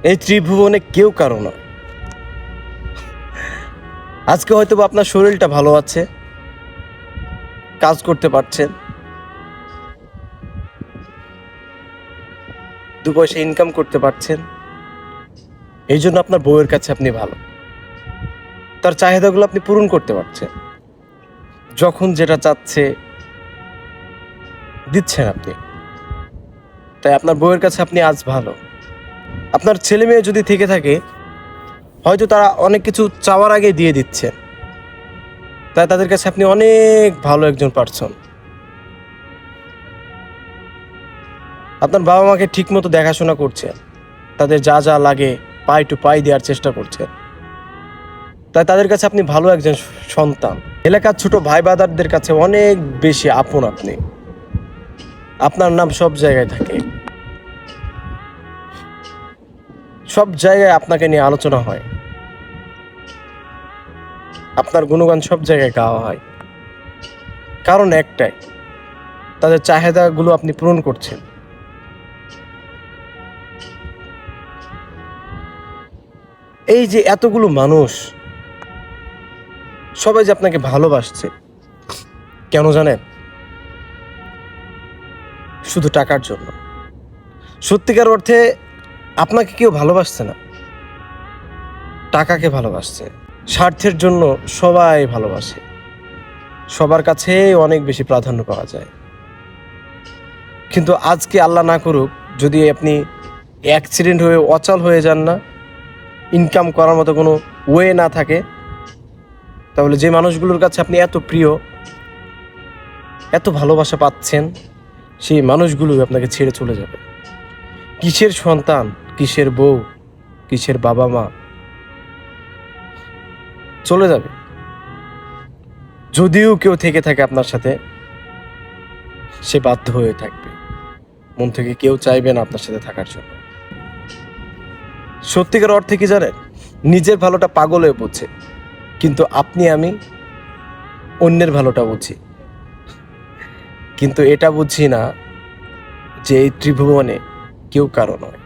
এই ত্রিভুবনে কেউ কারো নয়। আজকে হয়তো বা আপনার শরীরটা ভালো আছে, কাজ করতে পারছেন, 2 পয়সা ইনকাম করতে পারছেন, এই জন্য আপনার বউয়ের কাছে আপনি ভালো, তার চাহিদাগুলো আপনি পূরণ করতে পারছেন, যখন যেটা চাচ্ছে দিচ্ছেন আপনি, তাই আপনার বউয়ের কাছে আপনি আজ ভালো। আপনার ছেলে মেয়ে যদি থেকে থাকে, হয়তো তারা অনেক কিছু চাওয়ার আগে দিয়ে দিচ্ছেন, তাই তাদের কাছে আপনি অনেক ভালো একজন পারসন। আপনার বাবা মাকে ঠিক মতো দেখাশোনা করছেন, তাদের যা যা লাগে পাই টু পাই দেওয়ার চেষ্টা করছেন, তাই তাদের কাছে আপনি ভালো একজন সন্তান। এলাকার ছোট ভাই বাদারদের কাছে অনেক বেশি আপন আপনি, আপনার নাম সব জায়গায় থাকে, সব জায়গায় আপনাকে নিয়ে আলোচনা হয়, আপনার গুণগান সব জায়গায় গাওয়া হয়। কারণ একটাই, তাদের চাহিদাগুলো আপনি পূরণ করছেন। এই যে এতগুলো মানুষ সবাই যে আপনাকে ভালোবাসছে, কেন জানেন? শুধু টাকার জন্য। সত্যিকার অর্থে আপনাকে কেউ ভালোবাসছে না, টাকাকে ভালোবাসছে। স্বার্থের জন্য সবাই ভালোবাসে, সবার কাছে অনেক বেশি প্রাধান্য পাওয়া যায়। কিন্তু আজকে আল্লাহ না করুক, যদি আপনি অ্যাক্সিডেন্ট হয়ে অচল হয়ে যান না, ইনকাম করার মতো কোনো ওয়ে না থাকে, তাহলে যে মানুষগুলোর কাছে আপনি এত প্রিয়, এত ভালোবাসা পাচ্ছেন, সেই মানুষগুলোই আপনাকে ছেড়ে চলে যাবে। কিসের সন্তান, কিসের বউ, কিসের বাবা মা, চলে যাবে। যদিও কেউ থেকে থাকে আপনার সাথে, সে বাধ্য হয়ে থাকবে, মন থেকে কেউ চাইবে না আপনার সাথে থাকার জন্য। সত্যিকার অর্থে কি জানেন? নিজের ভালোটা পাগল হয়ে বোঝে, কিন্তু আপনি আমি অন্যের ভালোটা বুঝি। কিন্তু এটা বুঝি না যে এই ত্রিভুবনে কেউ কারো নয়।